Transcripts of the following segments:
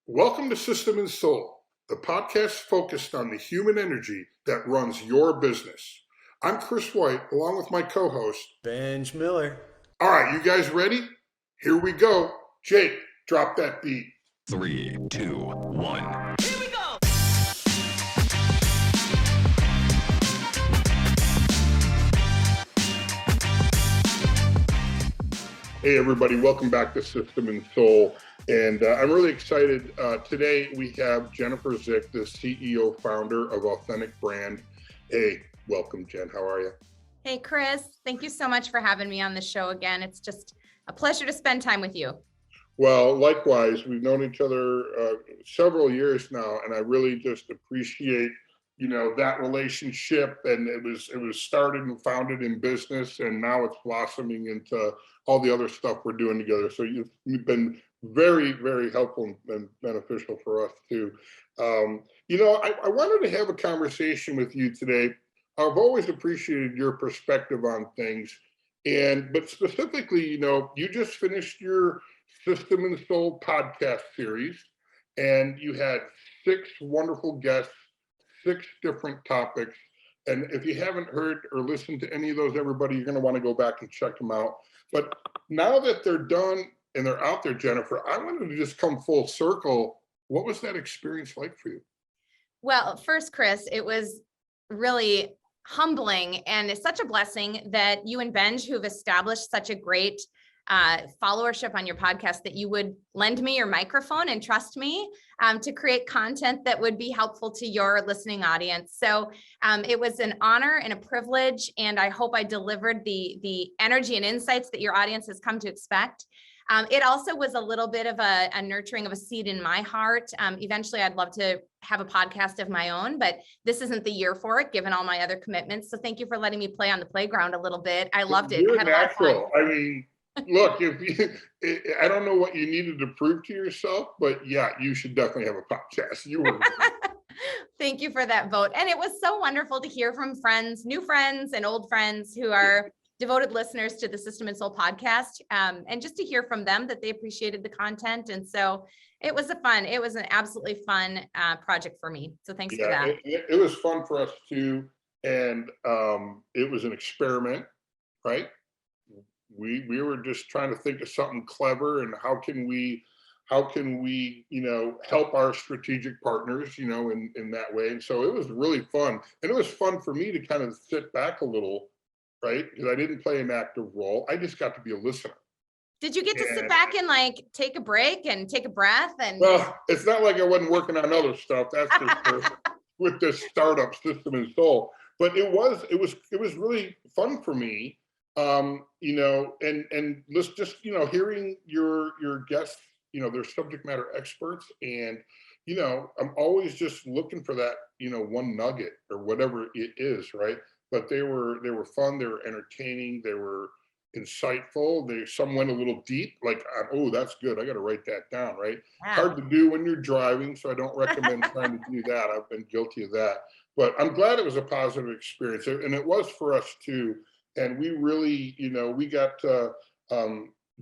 Welcome to System and Soul, the podcast focused on the human energy that runs your business. I'm Chris White, along with my co-host, Benj Miller. All right, you guys ready? Here we go. Jake, drop that beat. 3, 2, 1. Here we go! Hey everybody, welcome back to System and Soul. And I'm really excited. Today we have Jennifer Zick, the CEO founder of Authentic Brand. Hey, welcome Jen, how are you? Hey Chris, thank you so much for having me on the show again. It's just a pleasure to spend time with you. Well, likewise, we've known each other several years now, and I really just appreciate, that relationship. And it was started and founded in business, and now it's blossoming into all the other stuff we're doing together. So you've been very, very helpful and beneficial for us too. I wanted to have a conversation with you today. I've always appreciated your perspective on things, but specifically, you just finished your System and Soul podcast series, and you had 6 wonderful guests, 6 different topics. And if you haven't heard or listened to any of those, everybody, you're going to want to go back and check them out. But now that they're done and they're out there, Jennifer, I wanted to just come full circle. What was that experience like for you? Well, first, Chris, it was really humbling, and it's such a blessing that you and Benj, who've established such a great followership on your podcast, that you would lend me your microphone and trust me to create content that would be helpful to your listening audience. So it was an honor and a privilege, and I hope I delivered the energy and insights that your audience has come to expect. It also was a little bit of a nurturing of a seed in my heart. Eventually, I'd love to have a podcast of my own, but this isn't the year for it, given all my other commitments. So thank you for letting me play on the playground a little bit. I loved it. You're Had a lot of fun. natural. I mean, look, I don't know what you needed to prove to yourself, but yeah, you should definitely have a podcast. You were. Thank you for that vote. And it was so wonderful to hear from friends, new friends and old friends who are devoted listeners to the System and Soul podcast, and just to hear from them that they appreciated the content. And so it was an absolutely fun project for me. So thanks for that. It was fun for us too. And it was an experiment, right? We were just trying to think of something clever, and how can we help our strategic partners, in that way. And so it was really fun. And it was fun for me to kind of sit back a little, right? Because I didn't play an active role. I just got to be a listener. Did you get to sit back and take a break and take a breath? And well, it's not like I wasn't working on other stuff. That's for sure. With this startup System and Soul. But it was really fun for me. And let's just, hearing your guests, they're subject matter experts, and, I'm always just looking for that, one nugget or whatever it is, right? But they were fun, they were entertaining, they were insightful. Some went a little deep, like, oh, that's good, I got to write that down, right? Wow. Hard to do when you're driving, so I don't recommend trying to do that. I've been guilty of that. But I'm glad it was a positive experience, and it was for us too. And we really, we got to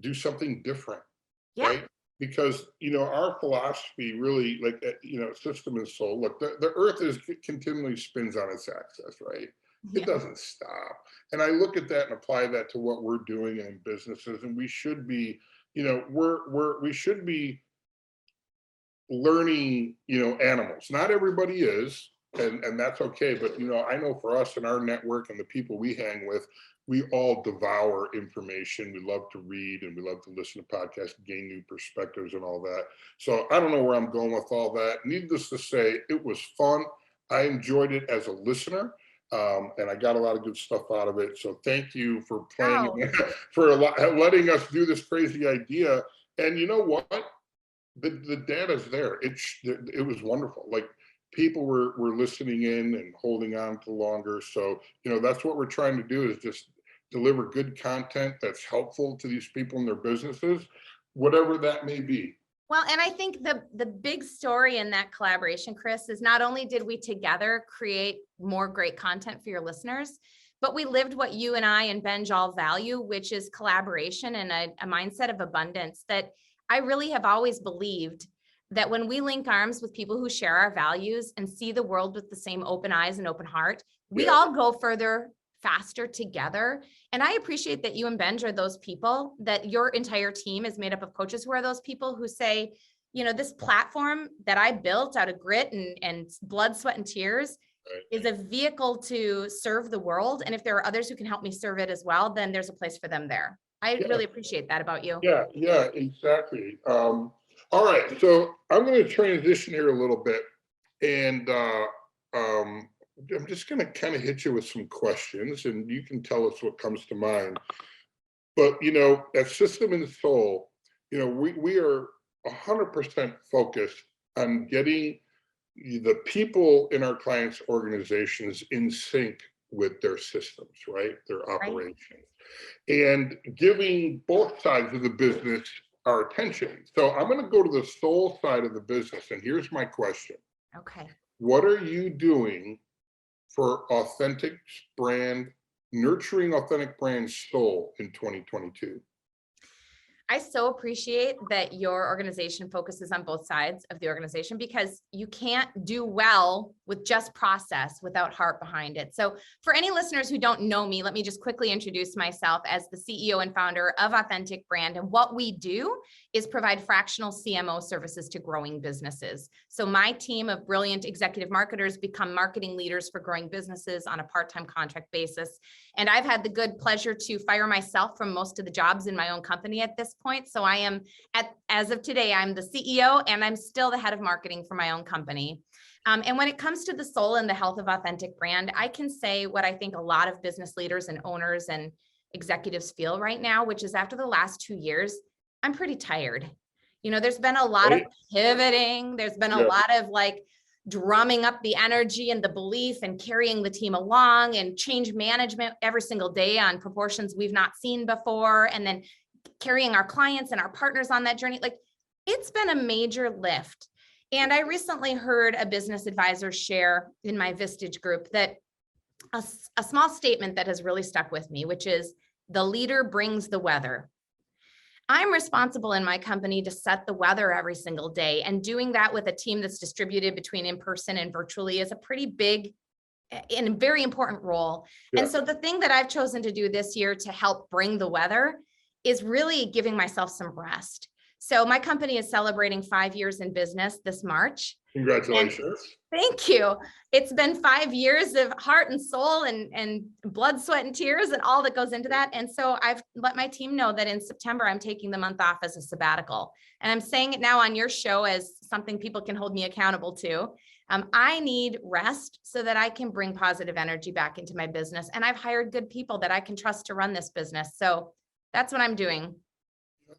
do something different, right? Because, our philosophy really, System and Soul, look, the earth continually spins on its axis, right? Yeah. It doesn't stop. And I look at that and apply that to what we're doing in businesses. And we should be, we should be learning, animals. Not everybody is. And that's okay. But, I know for us and our network and the people we hang with, we all devour information. We love to read, and we love to listen to podcasts, gain new perspectives and all that. So I don't know where I'm going with all that. Needless to say, it was fun. I enjoyed it as a listener, and I got a lot of good stuff out of it. So thank you for playing, for letting us do this crazy idea. And you know what? The data's there. It was wonderful. Like, people were listening in and holding on to longer. So, that's what we're trying to do, is just deliver good content that's helpful to these people in their businesses, whatever that may be. Well, and I think the big story in that collaboration, Chris, is not only did we together create more great content for your listeners, but we lived what you and I and Benj all value, which is collaboration and a mindset of abundance that I really have always believed that when we link arms with people who share our values and see the world with the same open eyes and open heart, we all go further faster together. And I appreciate that you and Benj are those people, that your entire team is made up of coaches who are those people who say, this platform that I built out of grit and blood, sweat, and tears is a vehicle to serve the world. And if there are others who can help me serve it as well, then there's a place for them there. I really appreciate that about you. Yeah, exactly. All right, so I'm going to transition here a little bit, and I'm just going to kind of hit you with some questions, and you can tell us what comes to mind. But at System and Soul, we are 100% focused on getting the people in our clients' organizations in sync with their systems, right? Their operations, and giving both sides of the business our attention. So I'm going to go to the soul side of the business, and here's my question. Okay. What are you doing for authentic brand, nurturing authentic brand soul in 2022? I so appreciate that your organization focuses on both sides of the organization, because you can't do well with just process without heart behind it. So for any listeners who don't know me, let me just quickly introduce myself as the CEO and founder of Authentic Brand. And what we do is provide fractional CMO services to growing businesses. So my team of brilliant executive marketers become marketing leaders for growing businesses on a part-time contract basis. And I've had the good pleasure to fire myself from most of the jobs in my own company at this point. So I am, as of today, I'm the CEO, and I'm still the head of marketing for my own company. And when it comes to the soul and the health of Authentic Brand, I can say what I think a lot of business leaders and owners and executives feel right now, which is after the last 2 years, I'm pretty tired. There's been a lot of pivoting. There's been a lot of drumming up the energy and the belief and carrying the team along, and change management every single day on proportions we've not seen before. And then carrying our clients and our partners on that journey. It's been a major lift. And I recently heard a business advisor share in my Vistage group that a small statement that has really stuck with me, which is, the leader brings the weather. I'm responsible in my company to set the weather every single day, and doing that with a team that's distributed between in-person and virtually is a pretty big and very important role. And so the thing that I've chosen to do this year to help bring the weather is really giving myself some rest. So my company is celebrating 5 years in business this March. Congratulations. Thank you. It's been 5 years of heart and soul and blood, sweat, and tears, and all that goes into that. And so I've let my team know that in September, I'm taking the month off as a sabbatical. And I'm saying it now on your show as something people can hold me accountable to. I need rest so that I can bring positive energy back into my business. And I've hired good people that I can trust to run this business. So that's what I'm doing.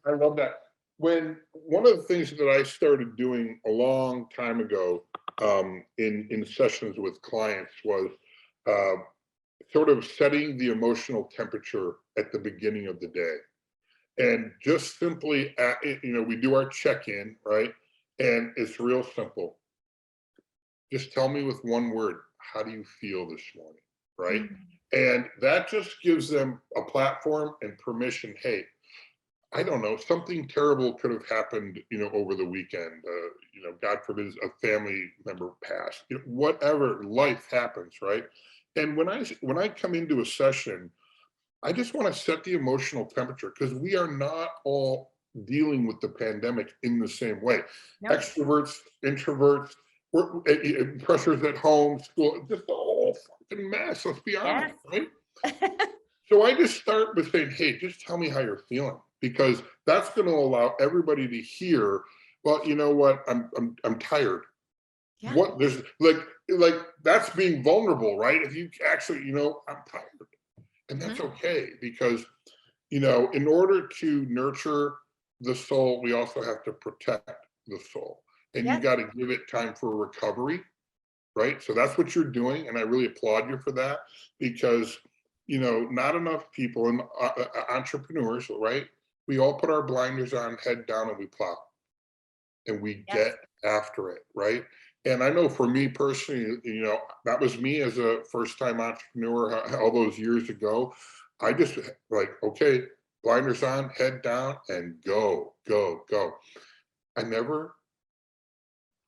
I love that. When one of the things that I started doing a long time ago in sessions with clients was sort of setting the emotional temperature at the beginning of the day. And just simply, we do our check-in, right? And it's real simple. Just tell me with one word, how do you feel this morning, right? Mm-hmm. And that just gives them a platform and permission. Hey, I don't know, something terrible could have happened, over the weekend. God forbid a family member passed. Whatever, life happens, right? And when I come into a session, I just want to set the emotional temperature, because we are not all dealing with the pandemic in the same way. Nope. Extroverts, introverts, pressures at home, school, just a whole fucking mess. Let's be honest, right? So I just start with saying, hey, just tell me how you're feeling, because that's going to allow everybody to hear, well, you know what, I'm tired. Yeah. What there's like that's being vulnerable, right? If you actually, I'm tired. And that's okay, because, in order to nurture the soul, we also have to protect the soul. And you got to give it time for recovery, right? So that's what you're doing. And I really applaud you for that, because, not enough people and entrepreneurs, right? We all put our blinders on, head down, and we plow. And we get after it, right? And I know for me personally, that was me as a first-time entrepreneur all those years ago. I just okay, blinders on, head down, and go, go, go. I never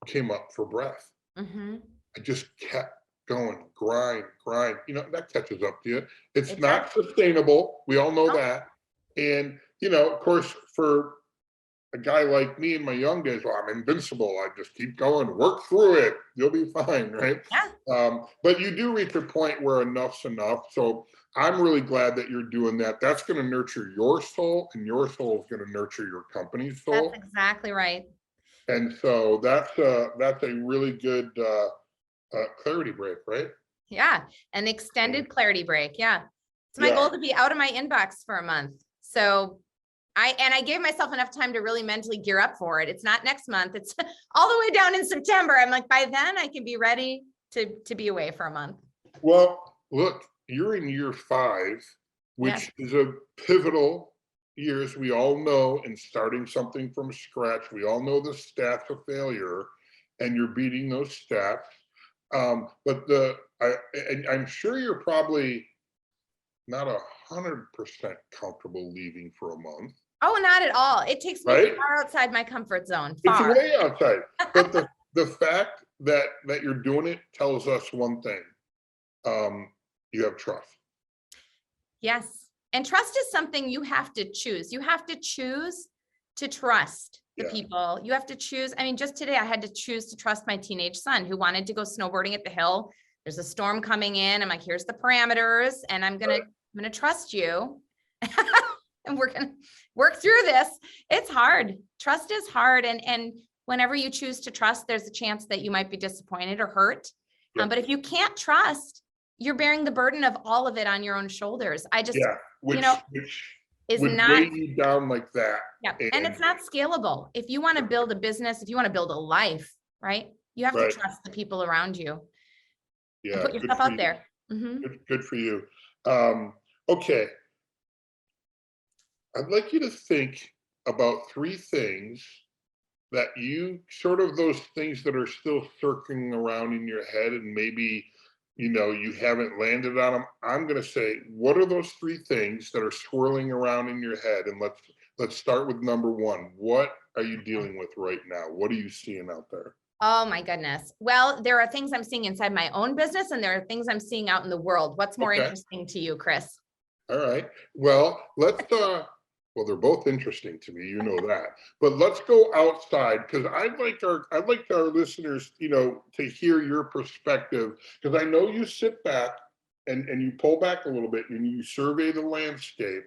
came up for breath. Mhm. I just kept going, grind, grind. That catches up to you. It's It does. not sustainable. We all know No. that. And, of course, for a guy like me in my young days, well, I'm invincible. I just keep going, work through it. You'll be fine, right? Yeah. But you do reach a point where enough's enough. So I'm really glad that you're doing that. That's going to nurture your soul, and your soul is going to nurture your company's That's soul. exactly right. And so that's a really good clarity break, right? Yeah. An extended clarity break. Yeah. It's my Yeah. goal to be out of my inbox for a month. So I gave myself enough time to really mentally gear up for it. It's not next month. It's all the way down in September. I'm like, by then I can be ready to be away for a month. Well, look, you're in year 5, Yes. which is a pivotal year, as we all know, in starting something from scratch. We all know the stats of failure, and you're beating those stats. But I'm sure you're probably not 100% comfortable leaving for a month, Oh, not at all. It takes me right? far outside my comfort zone. It's Far. way outside. But the fact that you're doing it tells us one thing. You have trust. Yes. And trust is something you have to choose. You have to choose to trust the Yeah. people. You have to choose. I mean, just today I had to choose to trust my teenage son who wanted to go snowboarding at the hill. There's a storm coming in. I'm like, here's the parameters, and I'm gonna trust you. And we're gonna work through this. It's hard. Trust is hard. And whenever you choose to trust, there's a chance that you might be disappointed or hurt. Yeah. But if you can't trust, you're bearing the burden of all of it on your own shoulders. I just, Yeah, which is would not, weigh you down like that. yeah. And it's not scalable. If you want to build a business, if you want to build a life, right? You have to Right. trust the people around you and Yeah, put good yourself for out you. there. Mhm. Good for you. Okay, I'd like you to think about 3 things that those things that are still circling around in your head, and maybe, you haven't landed on them. I'm going to say, what are those 3 things that are swirling around in your head? And let's start with number 1. What are you dealing with right now? What are you seeing out there? Oh my goodness. Well, there are things I'm seeing inside my own business, and there are things I'm seeing out in the world. What's more Okay. interesting to you, Chris? All right. Well, well, they're both interesting to me, that. But let's go outside, because I'd like our listeners, to hear your perspective, because I know you sit back and you pull back a little bit and you survey the landscape.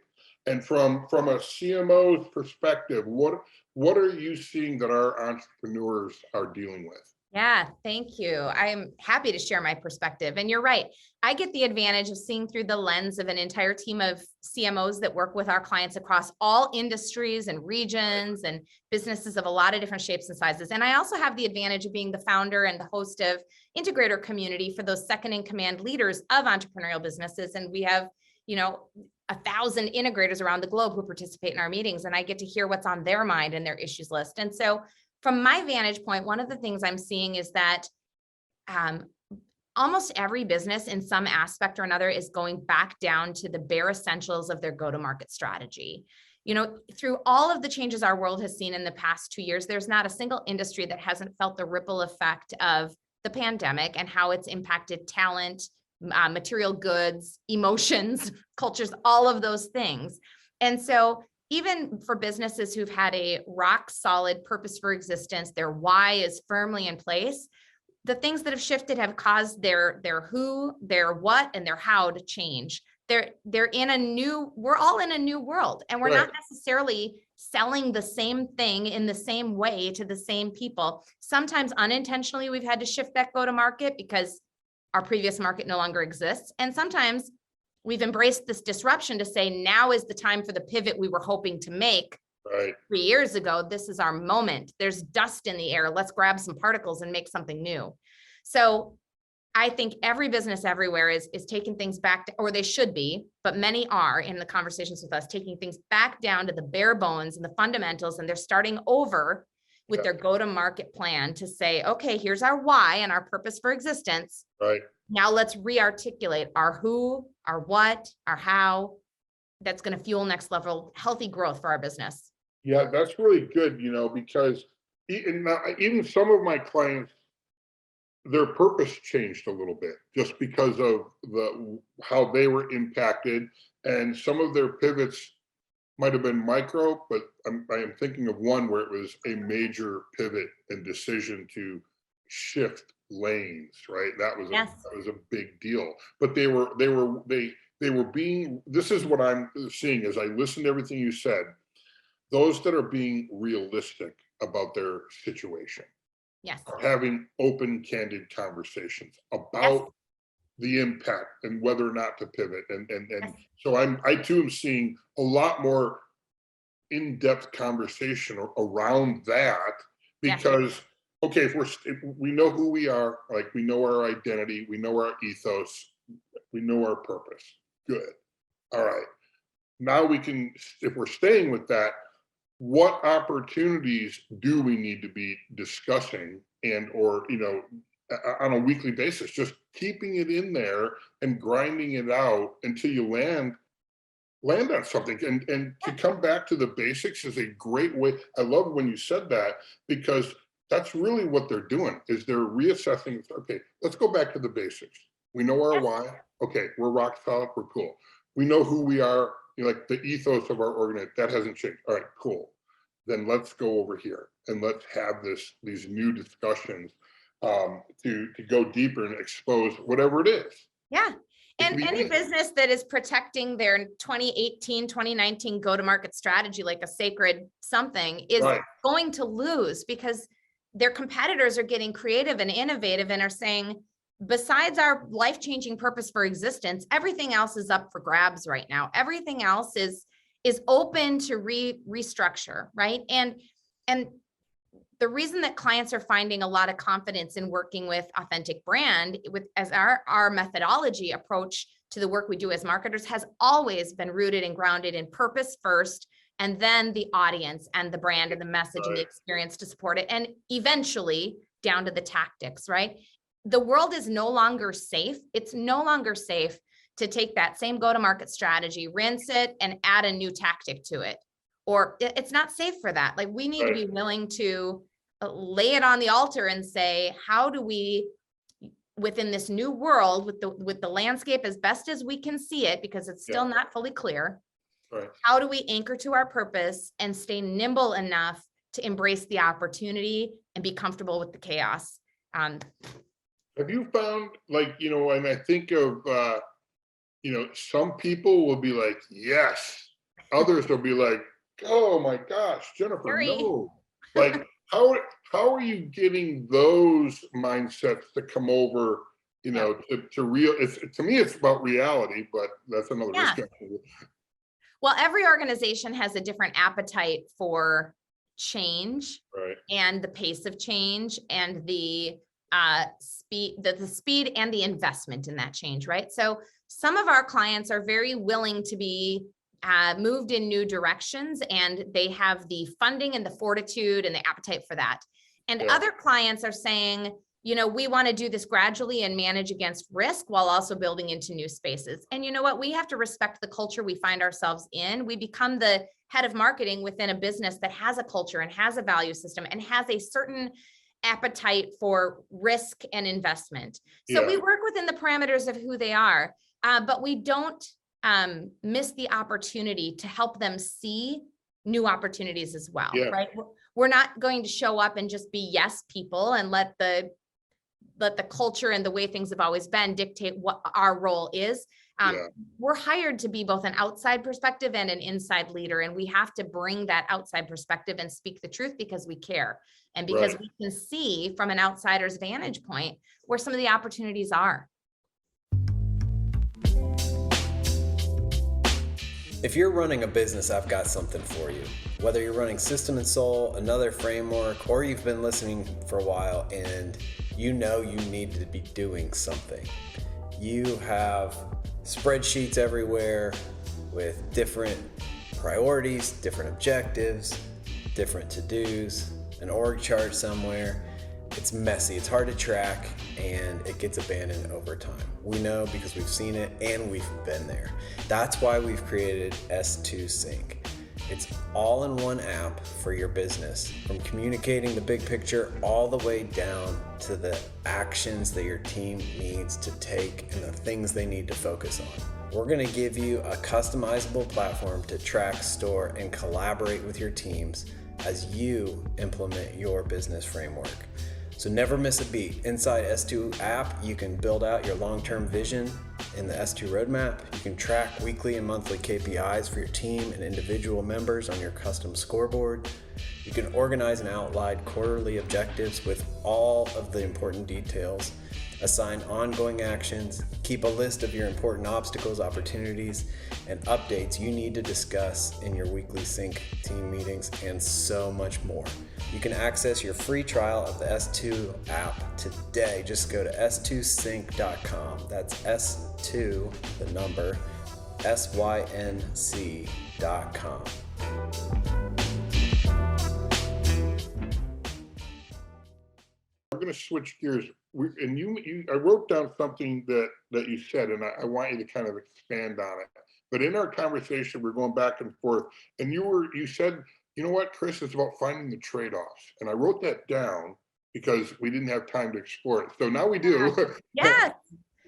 And from a CMO's perspective, what are you seeing that our entrepreneurs are dealing with? Yeah, thank you. I'm happy to share my perspective. And you're right. I get the advantage of seeing through the lens of an entire team of CMOs that work with our clients across all industries and regions and businesses of a lot of different shapes and sizes. And I also have the advantage of being the founder and the host of Integrator Community for those second in command leaders of entrepreneurial businesses. And we have, 1,000 integrators around the globe who participate in our meetings, and I get to hear what's on their mind and their issues list. And so from my vantage point, one of the things I'm seeing is that almost every business in some aspect or another is going back down to the bare essentials of their go-to-market strategy. Through all of the changes our world has seen in the past 2 years, there's not a single industry that hasn't felt the ripple effect of the pandemic and how it's impacted talent, material goods, emotions, cultures, all of those things. And so even for businesses who've had a rock solid purpose for existence, their why is firmly in place, the things that have shifted have caused their who, their what, and their how to change. We're all in a new world, and we're Right. not necessarily selling the same thing in the same way to the same people. Sometimes unintentionally, we've had to shift that go-to-market because our previous market no longer exists. And sometimes we've embraced this disruption to say, now is the time for the pivot we were hoping to make Right. 3 years ago. This is our moment. There's dust in the air. Let's grab some particles and make something new. So I think every business everywhere is taking things back to, or they should be, but many are in the conversations with us, taking things back down to the bare bones and the fundamentals. And they're starting over with their go-to-market plan to say, okay, here's our why and our purpose for existence. Right. Now let's re-articulate our who, our what, our how. That's going to fuel next level healthy growth for our business. Yeah, that's really good, because Even some of my clients, their purpose changed a little bit just because of how they were impacted, and some of their pivots might have been micro, but I am thinking of one where it was a major pivot and decision to shift lanes, right? Yes. That was a big deal. But they were being, this is what I'm seeing as I listen to everything you said, those that are being realistic about their situation, Yes. are having open, candid conversations Yes. about the impact and whether or not to pivot. Yes. So I too am seeing a lot more in-depth conversation around that, Yes. because okay, if we know who we are, like we know our identity, we know our ethos, we know our purpose. Good. All right. Now we can, if we're staying with that, what opportunities do we need to be discussing, and or on a weekly basis, just keeping it in there and grinding it out until you land on something. And to come back to the basics is a great way. I love when you said that, because that's really what they're doing, is they're reassessing. Okay, let's go back to the basics. We know our Yes. why. Okay, we're rock solid, we're cool. We know who we are, like the ethos of our organization, that hasn't changed. All right, cool. Then let's go over here and let's have these new discussions, to go deeper and expose whatever it is. Yeah. It can And be any anything. business that is protecting their 2018, 2019 go-to-market strategy, like a sacred something, is Right. going to lose, because their competitors are getting creative and innovative and are saying, besides our life-changing purpose for existence, everything else is up for grabs right now. Everything else is open to restructure, right? And the reason that clients are finding a lot of confidence in working with Authentic Brand as our methodology approach to the work we do as marketers has always been rooted and grounded in purpose first, and then the audience and the brand and the message and the experience to support it, and eventually down to the tactics, right? The world is no longer safe. It's no longer safe to take that same go-to-market strategy, rinse it, and add a new tactic to it. Or it's not safe for that. Like, we need to be willing to lay it on the altar and say, how do we, within this new world, with the landscape as best as we can see it, because it's still not fully clear, how do we anchor to our purpose and stay nimble enough to embrace the opportunity and be comfortable with the chaos? Have you found, like, and I think of, some people will be like, yes. Others will be like, oh my gosh, Jennifer, Scary. no. Like, how are you getting those mindsets to come over, to real, to me, it's about reality, but that's another discussion. Well, every organization has a different appetite for change, and the pace of change, and the speed and the investment in that change, right? So some of our clients are very willing to be moved in new directions, and they have the funding and the fortitude and the appetite for that. And other clients are saying, we want to do this gradually and manage against risk while also building into new spaces. And you know what? We have to respect the culture we find ourselves in. We become the head of marketing within a business that has a culture and has a value system and has a certain appetite for risk and investment. So we work within the parameters of who they are, but we don't miss the opportunity to help them see new opportunities as well, right? We're not going to show up and just be yes people and let the culture and the way things have always been dictate what our role is. We're hired to be both an outside perspective and an inside leader, and we have to bring that outside perspective and speak the truth because we care, and because we can see from an outsider's vantage point where some of the opportunities are. If you're running a business, I've got something for you. Whether you're running System and Soul, another framework, or you've been listening for a while and you need to be doing something. You have spreadsheets everywhere with different priorities, different objectives, different to-dos, an org chart somewhere. It's messy, it's hard to track, and it gets abandoned over time. We know because we've seen it and we've been there. That's why we've created S2 Sync. It's all in one app for your business, from communicating the big picture all the way down to the actions that your team needs to take and the things they need to focus on. We're going to give you a customizable platform to track, store, and collaborate with your teams as you implement your business framework. So never miss a beat. Inside S2 app, you can build out your long-term vision in the S2 roadmap. You can track weekly and monthly KPIs for your team and individual members on your custom scoreboard. You can organize and outline quarterly objectives with all of the important details, assign ongoing actions, keep a list of your important obstacles, opportunities, and updates you need to discuss in your weekly sync team meetings, and so much more. You can access your free trial of the S2 app today. Just go to s2sync.com. That's S2, the number, SYNC.com. We're going to switch gears. I wrote down something that you said, and I want you to kind of expand on it. But in our conversation, we're going back and forth, and you said, you know what, Chris, it's about finding the trade-offs. And I wrote that down because we didn't have time to explore it. So now we do. Yeah.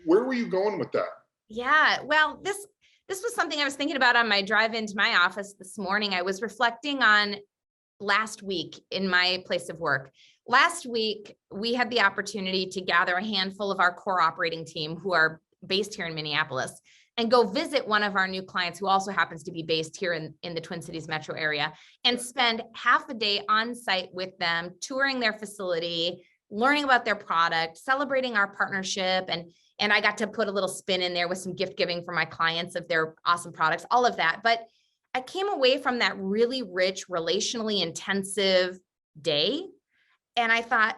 Where were you going with that? Yeah. Well, this was something I was thinking about on my drive into my office this morning. I was reflecting on last week in my place of work. Last week, we had the opportunity to gather a handful of our core operating team who are based here in Minneapolis and go visit one of our new clients who also happens to be based here in the Twin Cities metro area, and spend half a day on site with them, touring their facility, learning about their product, celebrating our partnership. And I got to put a little spin in there with some gift giving for my clients of their awesome products, all of that. But I came away from that really rich, relationally intensive day. And I thought,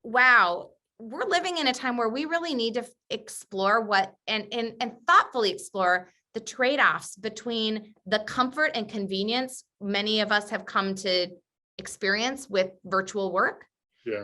wow, we're living in a time where we really need to explore and thoughtfully explore the trade-offs between the comfort and convenience many of us have come to experience with virtual work,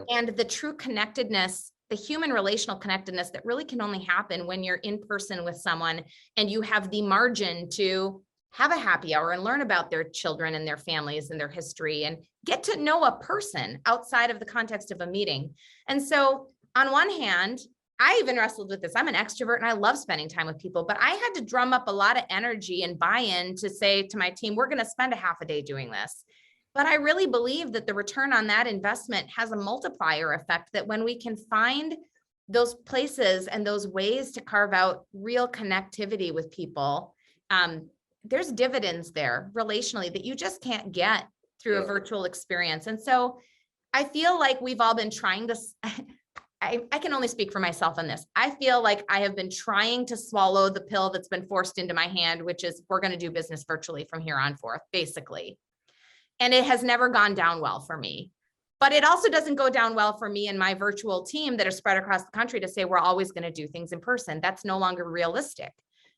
and the true connectedness, the human relational connectedness that really can only happen when you're in person with someone and you have the margin to have a happy hour and learn about their children and their families and their history and get to know a person outside of the context of a meeting. And so on one hand, I even wrestled with this. I'm an extrovert and I love spending time with people, but I had to drum up a lot of energy and buy-in to say to my team, we're going to spend a half a day doing this. But I really believe that the return on that investment has a multiplier effect, that when we can find those places and those ways to carve out real connectivity with people, there's dividends there relationally that you just can't get through a virtual experience. And so I feel like we've all been trying to, I can only speak for myself on this. I feel like I have been trying to swallow the pill that's been forced into my hand, which is we're going to do business virtually from here on forth, basically. And it has never gone down well for me. But it also doesn't go down well for me and my virtual team that are spread across the country to say we're always going to do things in person. That's no longer realistic.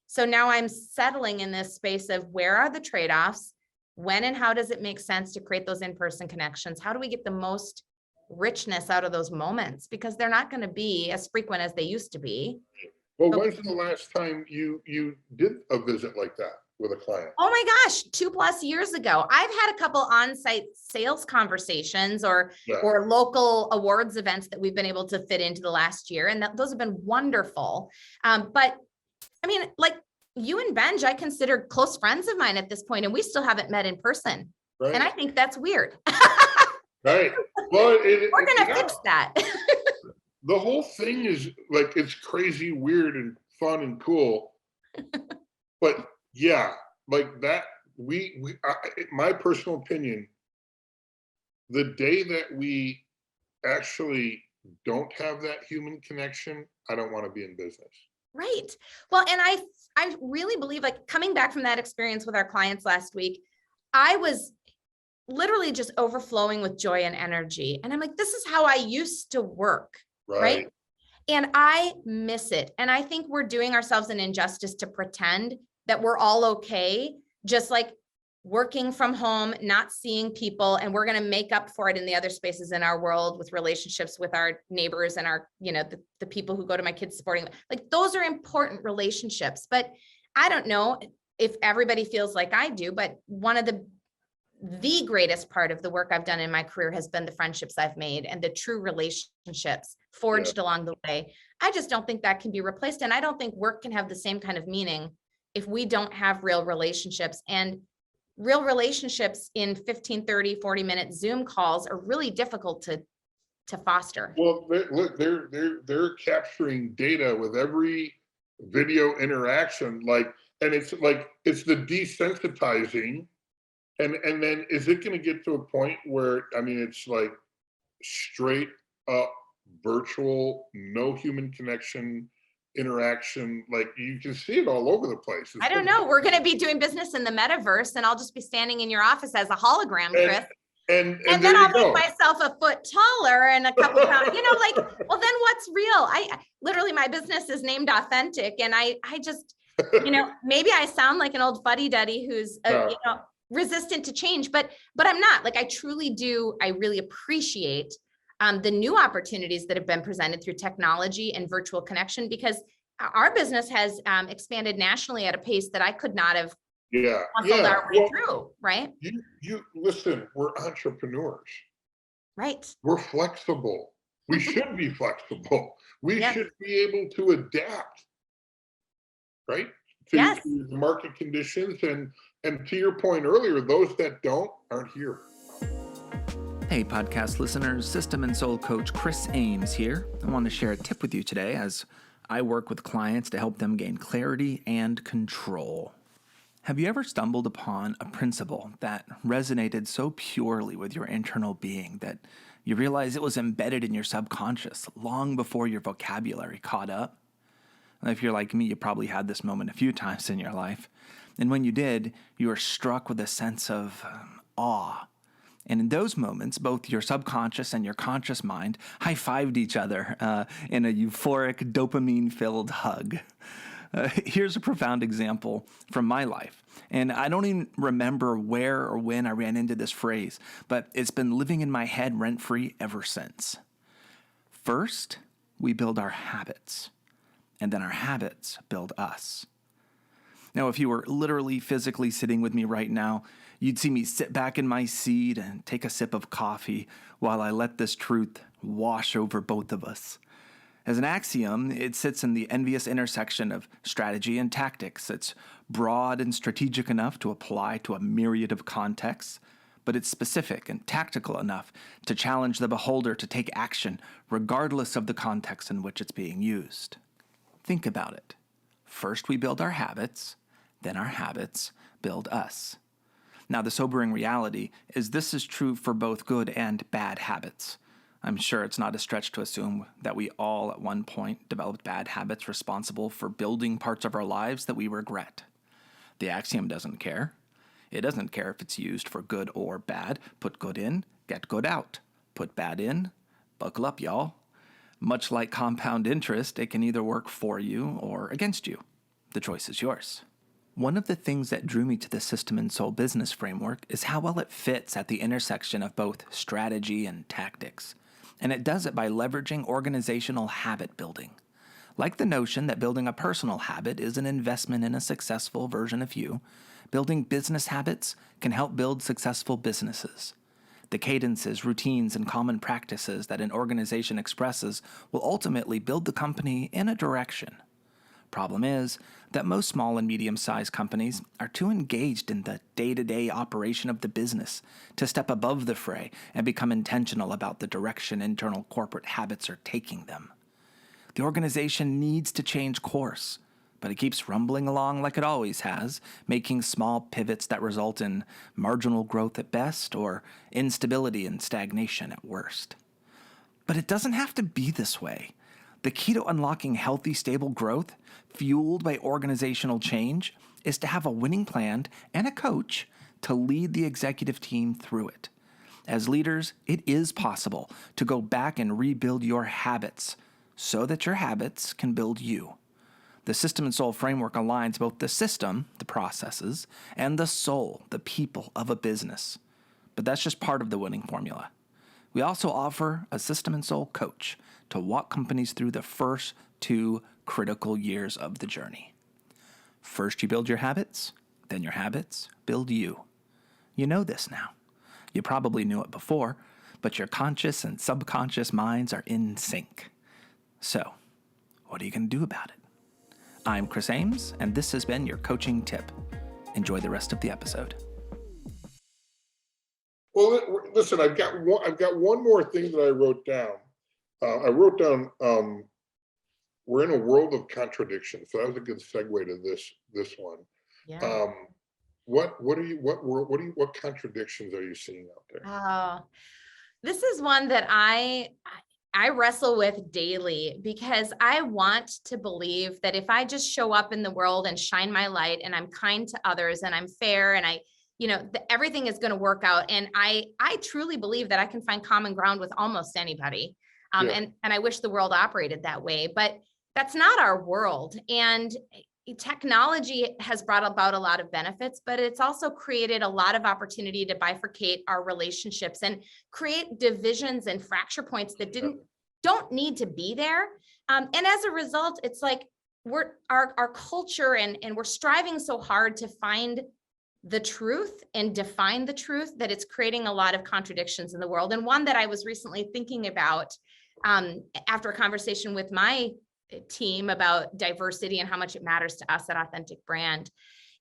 So now I'm settling in this space of where are the trade-offs? When and how does it make sense to create those in-person connections? How do we get the most richness out of those moments? Because they're not going to be as frequent as they used to be. Well, when's the last time you did a visit like that with a client? Oh my gosh, 2+ years ago. I've had a couple on-site sales conversations or local awards events that we've been able to fit into the last year. And those have been wonderful. But I mean, like you and Benj, I consider close friends of mine at this point, and we still haven't met in person. Right. And I think that's weird. Right. Well, we're going to fix that. The whole thing is like, it's crazy, weird and fun and cool. But yeah, like that, my personal opinion, the day that we actually don't have that human connection, I don't want to be in business. Right. Well, and I really believe, like, coming back from that experience with our clients last week, I was literally just overflowing with joy and energy. And I'm like, this is how I used to work. Right. And I miss it. And I think we're doing ourselves an injustice to pretend that we're all okay, just like working from home, not seeing people, and we're going to make up for it in the other spaces in our world with relationships with our neighbors and our, you know, the people who go to my kids' sporting, like those are important relationships. But I don't know if everybody feels like I do, but one of the the greatest part of the work I've done in my career has been the friendships I've made and the true relationships forged along the way. I just don't think that can be replaced. And I don't think work can have the same kind of meaning if we don't have real relationships. And real relationships in 15, 30, 40-minute Zoom calls are really difficult to foster. Well, look, they're capturing data with every video interaction, and it's the desensitizing. And then is it going to get to a point where, I mean, it's like straight up virtual, no human connection, interaction, like you can see it all over the place. I don't know. We're going to be doing business in the metaverse and I'll just be standing in your office as a hologram, Chris. And then I'll make myself a foot taller and a couple pounds, well, then what's real? I literally, my business is named Authentic. And I just, maybe I sound like an old fuddy-duddy who's, resistant to change, but I'm not. Like, I truly do. I really appreciate the new opportunities that have been presented through technology and virtual connection, because our business has expanded nationally at a pace that I could not have muscled our way through, right? You listen, we're entrepreneurs. Right. We're flexible. We should be flexible. We should be able to adapt, right? To the market conditions. And to your point earlier, those that don't aren't here. Hey, podcast listeners, System and Soul Coach Chris Ames here. I want to share a tip with you today as I work with clients to help them gain clarity and control. Have you ever stumbled upon a principle that resonated so purely with your internal being that you realize it was embedded in your subconscious long before your vocabulary caught up? And if you're like me, you probably had this moment a few times in your life. And when you did, you were struck with a sense of awe. And in those moments, both your subconscious and your conscious mind high-fived each other in a euphoric, dopamine-filled hug. Here's a profound example from my life. And I don't even remember where or when I ran into this phrase, but it's been living in my head rent-free ever since. First, we build our habits, and then our habits build us. Now, if you were literally physically sitting with me right now, you'd see me sit back in my seat and take a sip of coffee while I let this truth wash over both of us. As an axiom, it sits in the envious intersection of strategy and tactics. It's broad and strategic enough to apply to a myriad of contexts, but it's specific and tactical enough to challenge the beholder to take action regardless of the context in which it's being used. Think about it. First, we build our habits, then our habits build us. Now, the sobering reality is this is true for both good and bad habits. I'm sure it's not a stretch to assume that we all at one point developed bad habits responsible for building parts of our lives that we regret. The axiom doesn't care. It doesn't care if it's used for good or bad. Put good in, get good out. Put bad in, buckle up, y'all. Much like compound interest, it can either work for you or against you. The choice is yours. One of the things that drew me to the System and Soul business framework is how well it fits at the intersection of both strategy and tactics. And it does it by leveraging organizational habit building. Like the notion that building a personal habit is an investment in a successful version of you, building business habits can help build successful businesses. The cadences, routines, and common practices that an organization expresses will ultimately build the company in a direction. Problem is that most small and medium-sized companies are too engaged in the day-to-day operation of the business to step above the fray and become intentional about the direction internal corporate habits are taking them. The organization needs to change course, but it keeps rumbling along like it always has, making small pivots that result in marginal growth at best or instability and stagnation at worst. But it doesn't have to be this way. The key to unlocking healthy, stable growth, fueled by organizational change, is to have a winning plan and a coach to lead the executive team through it. As leaders, it is possible to go back and rebuild your habits so that your habits can build you. The System and Soul framework aligns both the system, the processes, and the soul, the people of a business. But that's just part of the winning formula. We also offer a System and Soul coach to walk companies through the first 2 critical years of the journey. First, you build your habits, then your habits build you. You know this now. You probably knew it before, but your conscious and subconscious minds are in sync. So, what are you going to do about it? I'm Chris Ames, and this has been your coaching tip. Enjoy the rest of the episode. Well, listen, I've got one more thing that I wrote down. We're in a world of contradictions. So that was a good segue to this one. Yeah. What contradictions are you seeing out there? Oh, this is one that I wrestle with daily, because I want to believe that if I just show up in the world and shine my light and I'm kind to others and I'm fair and everything is going to work out. And I truly believe that I can find common ground with almost anybody. And I wish the world operated that way, but that's not our world. And technology has brought about a lot of benefits, but it's also created a lot of opportunity to bifurcate our relationships and create divisions and fracture points that don't need to be there. And as a result, it's like our culture and we're striving so hard to find the truth and define the truth that it's creating a lot of contradictions in the world. And one that I was recently thinking about after a conversation with my team about diversity and how much it matters to us at Authentic Brand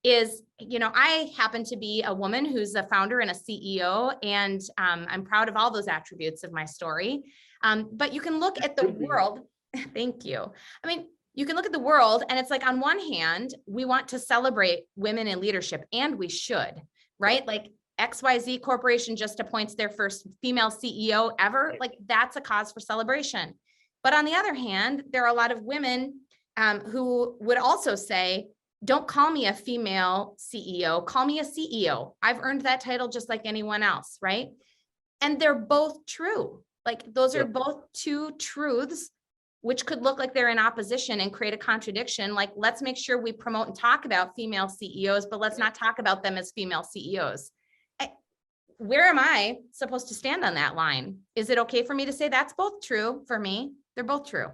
is, I happen to be a woman who's a founder and a CEO, and I'm proud of all those attributes of my story. But you can look at the world. Thank you. I mean, you can look at the world and it's like, on one hand, we want to celebrate women in leadership, and we should, right? Like XYZ Corporation just appoints their first female CEO ever. Like, that's a cause for celebration. But on the other hand, there are a lot of women who would also say, don't call me a female CEO, call me a CEO. I've earned that title just like anyone else, right? And they're both true. Like, those are both two truths, which could look like they're in opposition and create a contradiction. Like, let's make sure we promote and talk about female CEOs, but let's not talk about them as female CEOs. Where am I supposed to stand on that line? Is it okay for me to say that's both true for me? They're both true.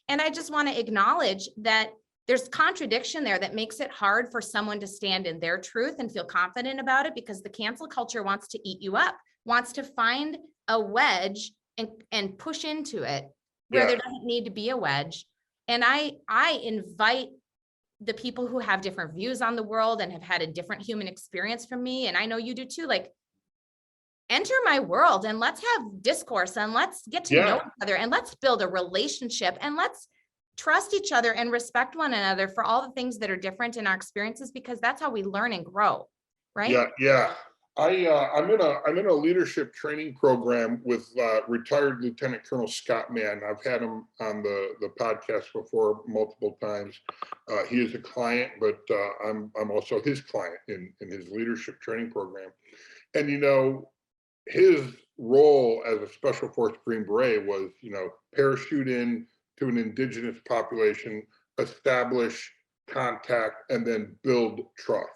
And I just want to acknowledge that there's contradiction there that makes it hard for someone to stand in their truth and feel confident about it, because the cancel culture wants to eat you up, wants to find a wedge and push into it where there doesn't need to be a wedge. And I invite the people who have different views on the world and have had a different human experience from me, and I know you do too, like, enter my world and let's have discourse and let's get to know each other and let's build a relationship and let's trust each other and respect one another for all the things that are different in our experiences, because that's how we learn and grow, right? Yeah. I'm in a leadership training program with retired Lieutenant Colonel Scott Mann. I've had him on the podcast before multiple times. He is a client, but I'm also his client in his leadership training program. And his role as a Special Force Green Beret was, parachute in to an indigenous population, establish contact, and then build trust,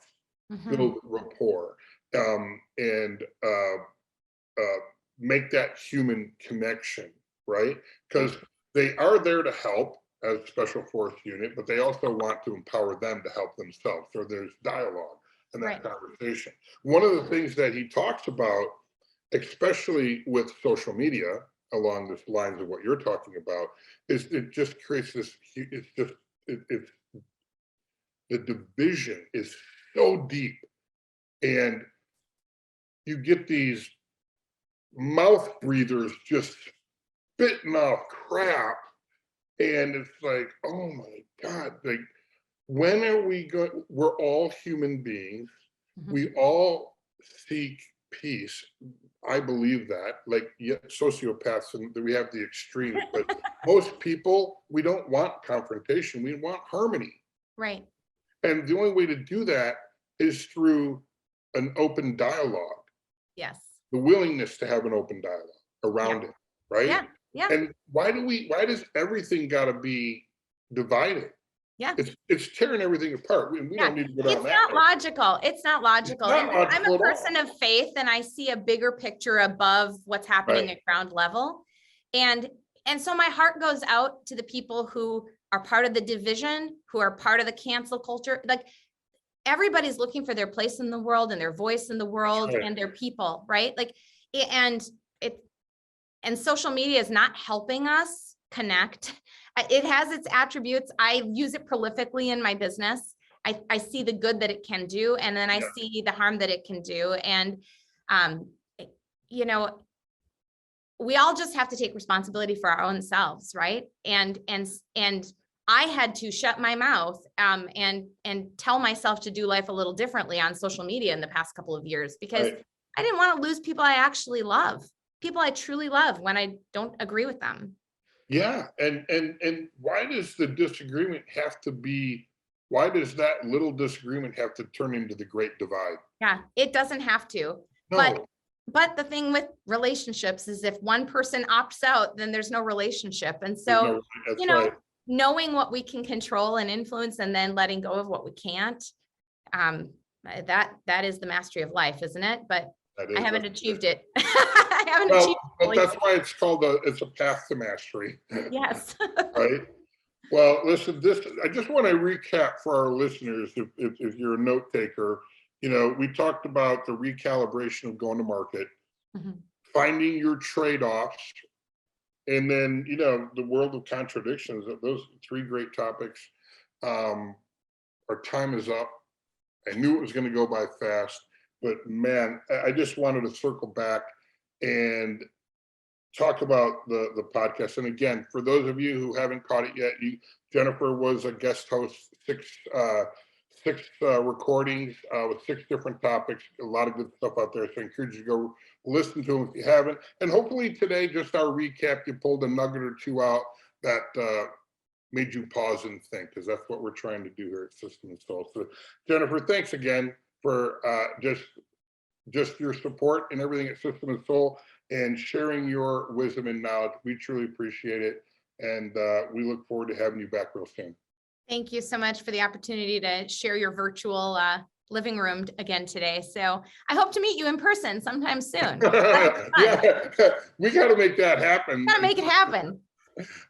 build rapport, and make that human connection, right? Because they are there to help as a Special Force unit, but they also want to empower them to help themselves. So there's dialogue and that conversation. One of the things that he talks about, especially with social media, along the lines of what you're talking about, is it just creates this, the division is so deep, and you get these mouth breathers just spitting off crap, and it's like, oh my God, like, when are we going? We're all human beings. We all seek peace. I believe that, like, sociopaths, and we have the extremes, but most people, we don't want confrontation. We want harmony. Right. And the only way to do that is through an open dialogue. Yes. The willingness to have an open dialogue around it, right? Yeah. And why does everything got to be divided? Yeah. It's tearing everything apart. We don't need to go down that. It's not logical. I'm a person of faith, and I see a bigger picture above what's happening at ground level. And so my heart goes out to the people who are part of the division, who are part of the cancel culture. Like, everybody's looking for their place in the world and their voice in the world Right. and their people, right? Like, and social media is not helping us connect. It has its attributes. I use it prolifically in my business. I see the good that it can do, and then I see the harm that it can do. And, you know, we all just have to take responsibility for our own selves, right? And I had to shut my mouth and tell myself to do life a little differently on social media in the past couple of years, because Right. I didn't want to lose people I actually love, people I truly love, when I don't agree with them. Yeah. And why does the disagreement have to be, why does that little disagreement have to turn into the great divide? Yeah, it doesn't have to. No. But the thing with relationships is, if one person opts out, then there's no relationship. And There's so, no- that's you know, right. knowing what we can control and influence, and then letting go of what we can't, that is the mastery of life, isn't it? But That I is- haven't that's achieved it. it. I haven't Well, achieved but it. that's why it's called it's a path to mastery. Yes. Right. Well, listen, I just want to recap for our listeners, if you're a note taker, you know, we talked about the recalibration of going to market, Mhm. finding your trade-offs, and then, you know, the world of contradictions. Those three great topics. Our time is up. I knew it was going to go by fast, but man, I just wanted to circle back and talk about the podcast. And again, for those of you who haven't caught it yet, Jennifer was a guest host, six recordings with 6 different topics, a lot of good stuff out there. So I encourage you to go listen to them if you haven't. And hopefully today, just our recap, you pulled a nugget or two out that made you pause and think, because that's what we're trying to do here at System and Soul. So Jennifer, thanks again for just your support and everything at System and Soul, and sharing your wisdom and knowledge. We truly appreciate it. And we look forward to having you back real soon. Thank you so much for the opportunity to share your virtual living room again today. So I hope to meet you in person sometime soon. Yeah, we got to make that happen. Gotta make it happen.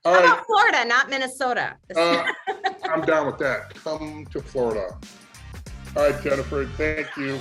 All How right, about Florida, not Minnesota? I'm down with that. Come to Florida. All right, Jennifer, thank you.